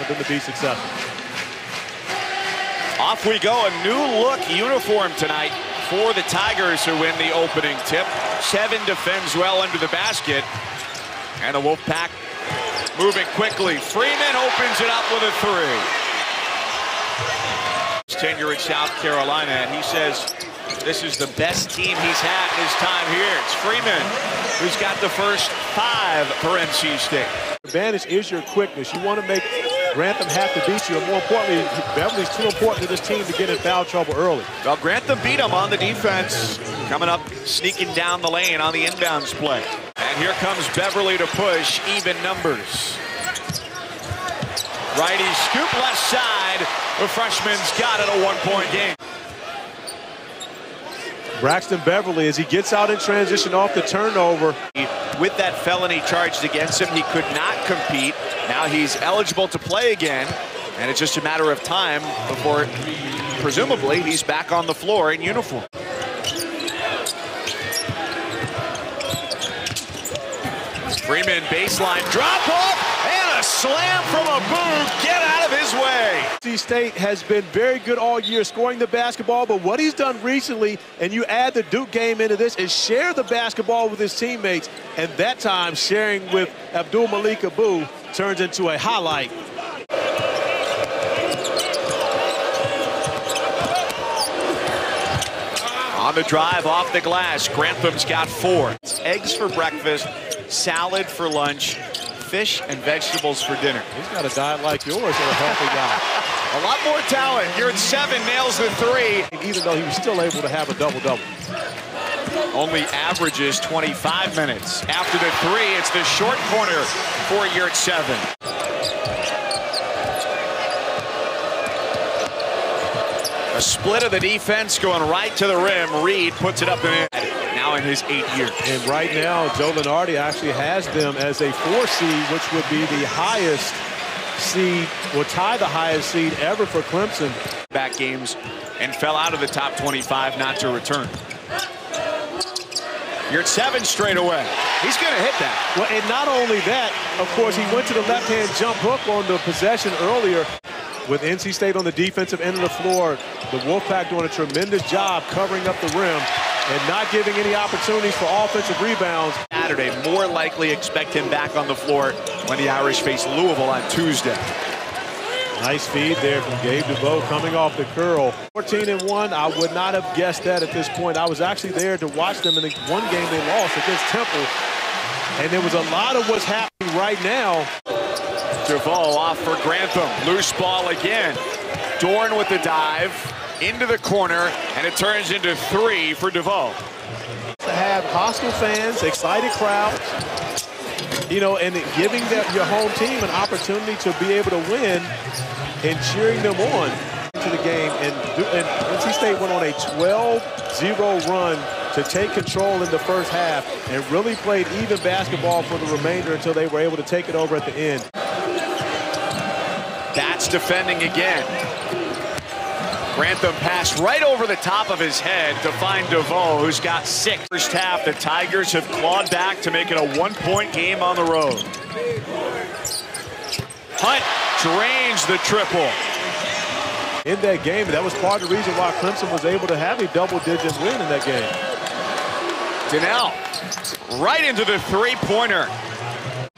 for them to be successful. Off we go, a new look uniform tonight for the Tigers who win the opening tip. 7 defends well under the basket. And the Wolfpack moving quickly. Freeman opens it up with a 3. His tenure at South Carolina, and he says this is the best team he's had in his time here. It's Freeman who's got the first 5 for NC State. The advantage is your quickness. You want to make Grantham have to beat you, and more importantly, Beverly's too important to this team to get in foul trouble early. Well, Grantham beat him on the defense. Coming up, sneaking down the lane on the inbounds play. And here comes Beverly to push, even numbers. Righty scoop left side. The freshman's got it, a 1-point game. Braxton Beverly, as he gets out in transition off the turnover. With that felony charged against him, he could not compete. Now he's eligible to play again, and it's just a matter of time before, presumably, he's back on the floor in uniform. Freeman baseline drop off and a slam from Abu. Get out of his way. NC State has been very good all year scoring the basketball, but what he's done recently, and you add the Duke game into this, is share the basketball with his teammates, and that time sharing with Abdul Malik Abu turns into a highlight. On the drive off the glass, Grantham's got 4. Eggs for breakfast, salad for lunch, fish and vegetables for dinner. He's got a diet like yours, and a healthy guy. A lot more talent. You're at 7, nails the 3. Even though he was still able to have a double-double. Only averages 25 minutes. After the 3, it's the short corner for a year at 7. A split of the defense going right to the rim. Reed puts it up and in. Now in his 8th year. And right now, Joe Lenardi actually has them as a 4 seed, which would be the highest seed, will tie the highest seed ever for Clemson. Back games and fell out of the top 25 not to return. You're at 7 straight away. He's going to hit that. Well, and not only that, of course, he went to the left-hand jump hook on the possession earlier. With NC State on the defensive end of the floor, the Wolfpack doing a tremendous job covering up the rim and not giving any opportunities for offensive rebounds. Saturday, more likely expect him back on the floor when the Irish face Louisville on Tuesday. Nice feed there from Gabe DeVoe coming off the curl. 14-1, I would not have guessed that at this point. I was actually there to watch them in the one game they lost against Temple. And there was a lot of what's happening right now. DeVoe off for Grantham. Loose ball again. Dorn with the dive into the corner, and it turns into 3 for DeVoe. To have hostile fans, excited crowds, you know, and giving your home team an opportunity to be able to win and cheering them on to the game. And NC State went on a 12-0 run to take control in the first half and really played even basketball for the remainder until they were able to take it over at the end. That's defending again. Grantham passed right over the top of his head to find DeVoe, who's got 6. First half, the Tigers have clawed back to make it a 1-point game on the road. Hunt drains the triple. In that game, that was part of the reason why Clemson was able to have a double-digit win in that game. Donnell right into the 3-pointer.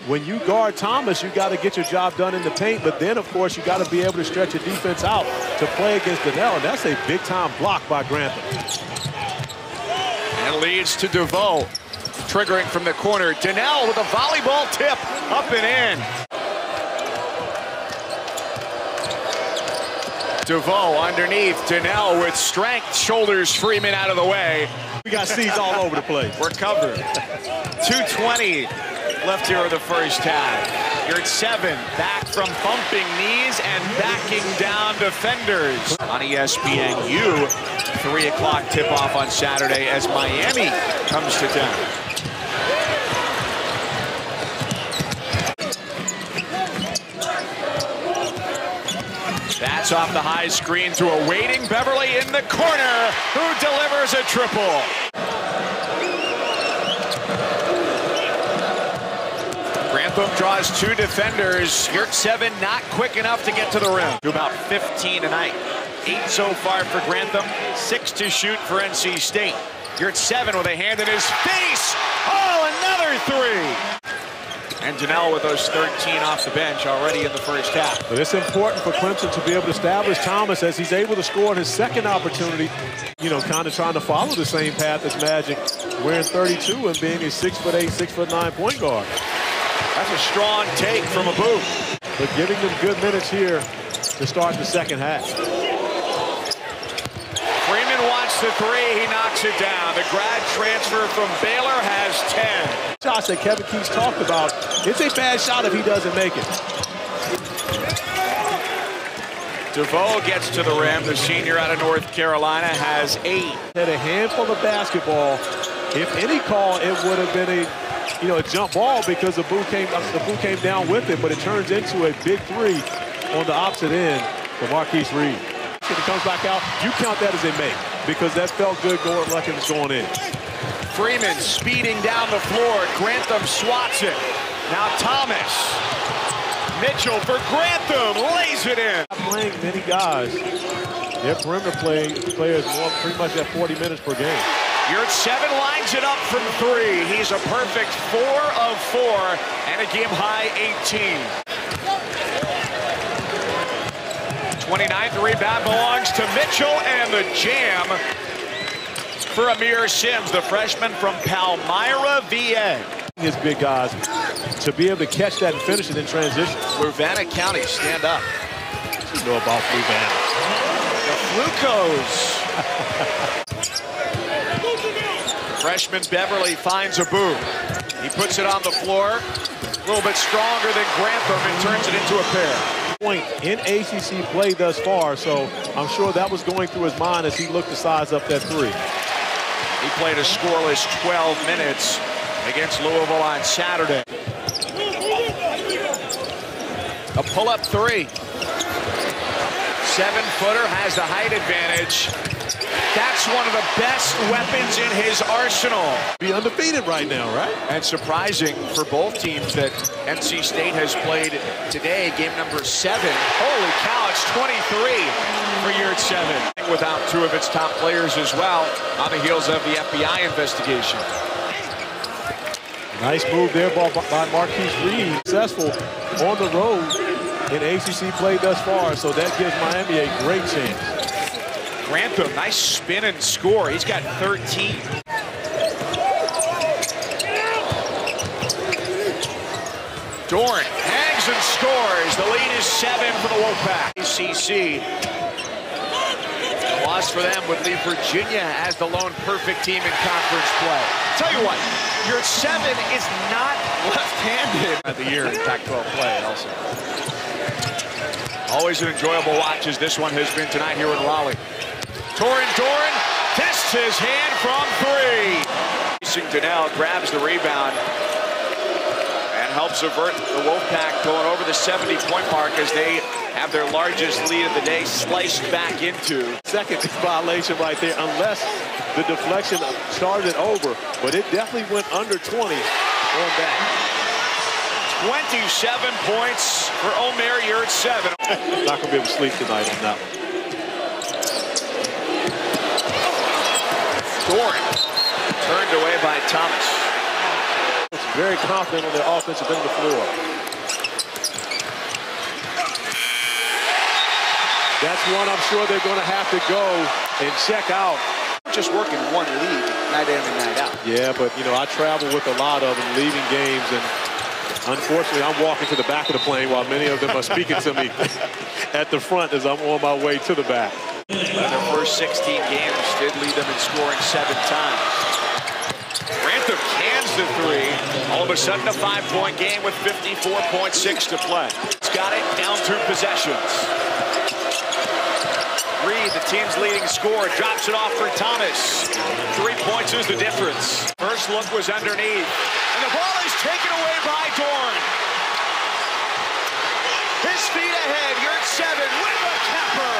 When you guard Thomas, you got to get your job done in the paint, but then, of course, you got to be able to stretch your defense out to play against Donnell, and that's a big-time block by Grantham. And leads to DeVoe, triggering from the corner. Donnell with a volleyball tip, up and in. DeVoe underneath, Donnell with strength, shoulders Freeman out of the way. We got C's all over the place. We're covered. 2:20 left here in the first half. You're at 7, back from bumping knees and backing down defenders. On ESPNU, 3 o'clock tip-off on Saturday as Miami comes to town. That's off the high screen to a waiting Beverly in the corner, who delivers a triple. Grantham draws 2 defenders. You're at 7, not quick enough to get to the rim. To about 15 tonight. 8 so far for Grantham, 6 to shoot for NC State. You're at 7 with a hand in his face. Oh, another 3. And Janelle with those 13 off the bench already in the first half. But it's important for Clemson to be able to establish Thomas as he's able to score in his second opportunity. You know, kind of trying to follow the same path as Magic, wearing 32 and being a 6'8", 6'9" point guard. That's a strong take from Abu. But giving them good minutes here to start the second half. Freeman wants the 3, he knocks it down. The grad transfer from Baylor has 10. Shots that Kevin Keats talked about, it's a bad shot if he doesn't make it. DeVoe gets to the rim. The senior out of North Carolina has 8. Had a handful of basketball. If any call, it would have been a jump ball because the Boo came down with it, but it turns into a big 3 on the opposite end for Marquise Reed. If it comes back out, you count that as a make because that felt good going like it was going in. Freeman speeding down the floor. Grantham swats it. Now Thomas. Mitchell for Grantham. Lays it in. Playing many guys. Their perimeter players pretty much at 40 minutes per game. You're at 7, lines it up from 3. He's a perfect 4 of 4 and a game high 18. 29th rebound belongs to Mitchell and the jam for Amir Sims, the freshman from Palmyra, VA. His big guys to be able to catch that and finish it in transition. Fluvanna County, stand up. What you know about Fluvanna? The Flucos. Freshman Beverly finds Abu. He puts it on the floor. A little bit stronger than Grantham and turns it into a pair. Point in ACC play thus far, so I'm sure that was going through his mind as he looked to size up that 3. He played a scoreless 12 minutes against Louisville on Saturday. A pull-up 3. 7-footer has the height advantage. That's one of the best weapons in his arsenal. Be undefeated right now, right? And surprising for both teams that NC State has played today, game number 7. Holy cow, it's 23 for year 7. Without 2 of its top players as well on the heels of the FBI investigation. Nice move there by Marquise Reed. Successful on the road in ACC play thus far, so that gives Miami a great chance. Grantham, nice spin and score. He's got 13. Dorn hangs and scores. The lead is 7 for the Wolfpack. ACC. A loss for them would leave Virginia as the lone perfect team in conference play. Tell you what, your 7 is not left-handed of the year in Pac-12 play also. Always an enjoyable watch as this one has been tonight here in Raleigh. Doran tests his hand from 3. Janelle grabs the rebound and helps avert the Wolfpack going over the 70-point mark as they have their largest lead of the day sliced back into. Second violation right there, unless the deflection started over, but it definitely went under 20 on that. 27 points for Omer. You're at 7. Not going to be able to sleep tonight on that one. Doran turned away by Thomas. It's very confident on their offensive end of the floor. That's one I'm sure they're going to have to go and check out. Just working one league night in and night out. Yeah, but you know, I travel with a lot of them leaving games, and unfortunately I'm walking to the back of the plane while many of them are speaking to me at the front as I'm on my way to the back. Their first 16 games did lead them in scoring 7 times. Grantham cans the 3. All of a sudden a 5-point game with 54.6 to play. It's got it down 2 possessions. Reed, the team's leading scorer, drops it off for Thomas. 3 points is the difference. First look was underneath. And the ball is taken away by Dorn. His feet ahead. You're at 7 with the capper.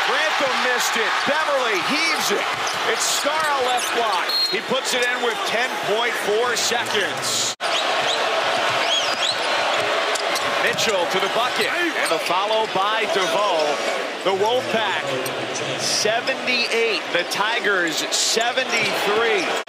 Grantham missed missed it. Beverly heaves it. It's Scarra left block. He puts it in with 10.4 seconds. Mitchell to the bucket, and the follow by DeVoe. The Wolfpack 78, the Tigers 73.